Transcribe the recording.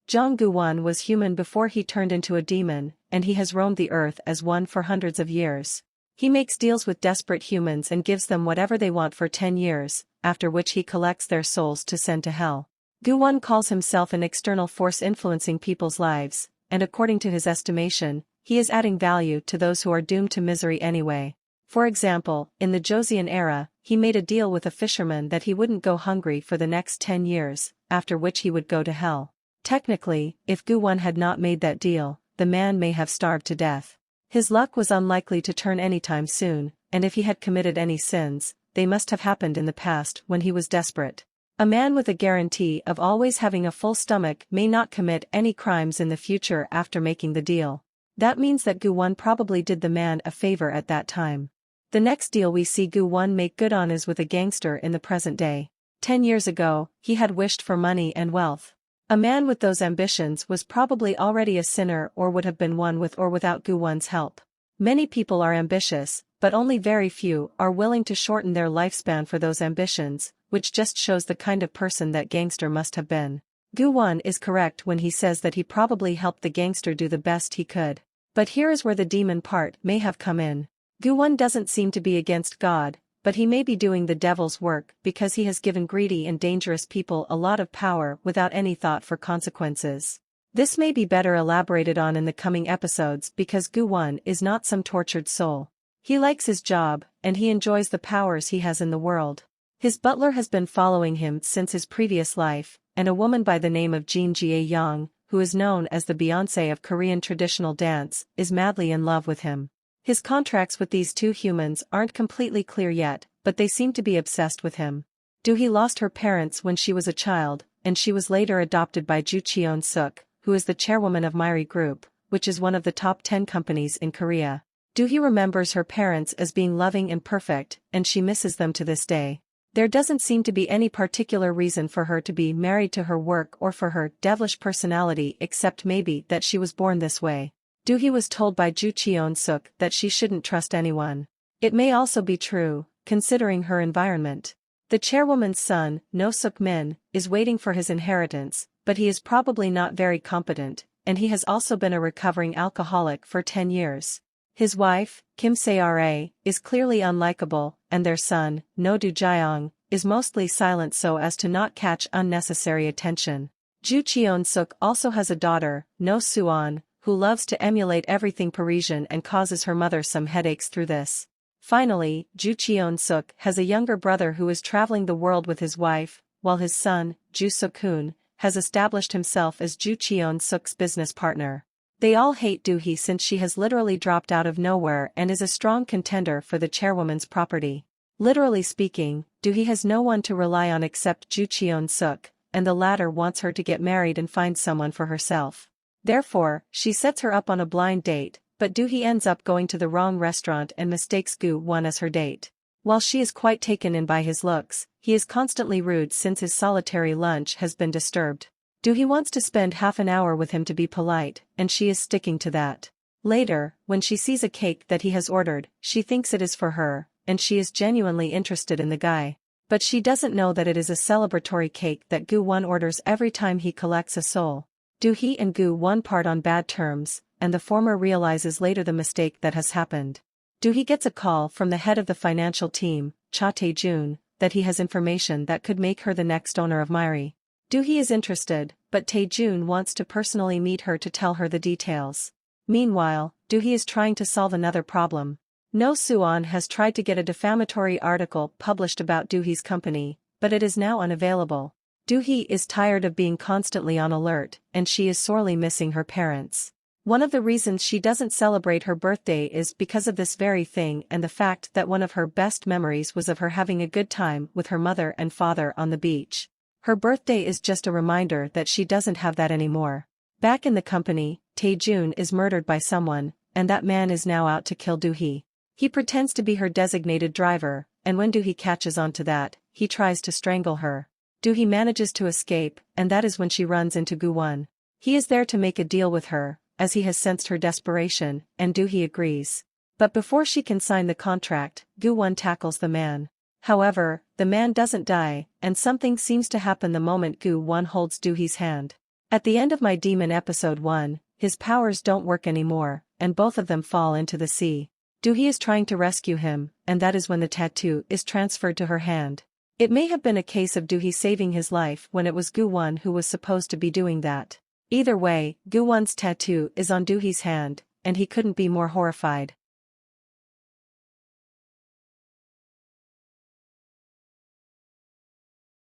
Jong-gu-won was human before he turned into a demon, and he has roamed the earth as one for hundreds of years. He makes deals with desperate humans and gives them whatever they want for 10 years, after which he collects their souls to send to hell. Gu-won calls himself an external force influencing people's lives, and according to his estimation, he is adding value to those who are doomed to misery anyway. For example, in the Joseon era, he made a deal with a fisherman that he wouldn't go hungry for the next 10 years, after which he would go to hell. Technically, if Gu-won had not made that deal, the man may have starved to death. His luck was unlikely to turn anytime soon, and if he had committed any sins, they must have happened in the past when he was desperate. A man with a guarantee of always having a full stomach may not commit any crimes in the future after making the deal. That means that Gu-won probably did the man a favor at that time. The next deal we see Gu-won make good on is with a gangster in the present day. 10 years ago, he had wished for money and wealth. A man with those ambitions was probably already a sinner or would have been one with or without Gu-won's help. Many people are ambitious, but only very few are willing to shorten their lifespan for those ambitions, which just shows the kind of person that gangster must have been. Gu-won is correct when he says that he probably helped the gangster do the best he could. But here is where the demon part may have come in. Gu-won doesn't seem to be against God, but he may be doing the devil's work because he has given greedy and dangerous people a lot of power without any thought for consequences. This may be better elaborated on in the coming episodes because Gu-won is not some tortured soul. He likes his job, and he enjoys the powers he has in the world. His butler has been following him since his previous life, and a woman by the name of Jin Jae-young, who is known as the Beyoncé of Korean traditional dance, is madly in love with him. His contracts with these two humans aren't completely clear yet, but they seem to be obsessed with him. Do-hee lost her parents when she was a child, and she was later adopted by Joo Cheon-suk, who is the chairwoman of Myri Group, which is one of the top 10 companies in Korea. Do-hee remembers her parents as being loving and perfect, and she misses them to this day. There doesn't seem to be any particular reason for her to be married to her work or for her devilish personality except maybe that she was born this way. Do-hee was told by Joo Cheon-suk that she shouldn't trust anyone. It may also be true, considering her environment. The chairwoman's son, No Suk-min, is waiting for his inheritance, but he is probably not very competent, and he has also been a recovering alcoholic for 10 years. His wife, Kim Se-ra, is clearly unlikable, and their son, No Do-jaeong, is mostly silent so as to not catch unnecessary attention. Joo Cheon-suk also has a daughter, No Suon, who loves to emulate everything Parisian and causes her mother some headaches through this. Finally, Joo Cheon-suk has a younger brother who is traveling the world with his wife, while his son, Joo Suk-hoon, has established himself as Joo Cheon-suk's business partner. They all hate Do-hee since she has literally dropped out of nowhere and is a strong contender for the chairwoman's property. Literally speaking, Do-hee has no one to rely on except Joo Cheon-suk, and the latter wants her to get married and find someone for herself. Therefore, she sets her up on a blind date, but Do-hee ends up going to the wrong restaurant and mistakes Gu-won as her date. While she is quite taken in by his looks, he is constantly rude since his solitary lunch has been disturbed. Do-hee wants to spend half an hour with him to be polite, and she is sticking to that. Later, when she sees a cake that he has ordered, she thinks it is for her, and she is genuinely interested in the guy. But she doesn't know that it is a celebratory cake that Gu-won orders every time he collects a soul. Do-hee and Gu-won part on bad terms, and the former realizes later the mistake that has happened. Do-hee gets a call from the head of the financial team, Cha Tae-jun, that he has information that could make her the next owner of Myri. Do-hee is interested, but Tae-jun wants to personally meet her to tell her the details. Meanwhile, Do-hee is trying to solve another problem. No Suon has tried to get a defamatory article published about Do-hee's company, but it is now unavailable. Do-hee is tired of being constantly on alert, and she is sorely missing her parents. One of the reasons she doesn't celebrate her birthday is because of this very thing and the fact that one of her best memories was of her having a good time with her mother and father on the beach. Her birthday is just a reminder that she doesn't have that anymore. Back in the company, Tae-jun is murdered by someone, and that man is now out to kill Do-hee. He pretends to be her designated driver, and when Do-hee catches on to that, he tries to strangle her. Do-hee manages to escape, and that is when she runs into Gu-won. He is there to make a deal with her, as he has sensed her desperation, and Do-hee agrees. But before she can sign the contract, Gu-won tackles the man. However, the man doesn't die, and something seems to happen the moment Gu-won holds Do-hee's hand. At the end of My Demon episode 1, his powers don't work anymore, and both of them fall into the sea. Doohy is trying to rescue him, and that is when the tattoo is transferred to her hand. It may have been a case of Doohy saving his life when it was Gu-won who was supposed to be doing that. Either way, Gu-won's tattoo is on Doohy's hand, and he couldn't be more horrified.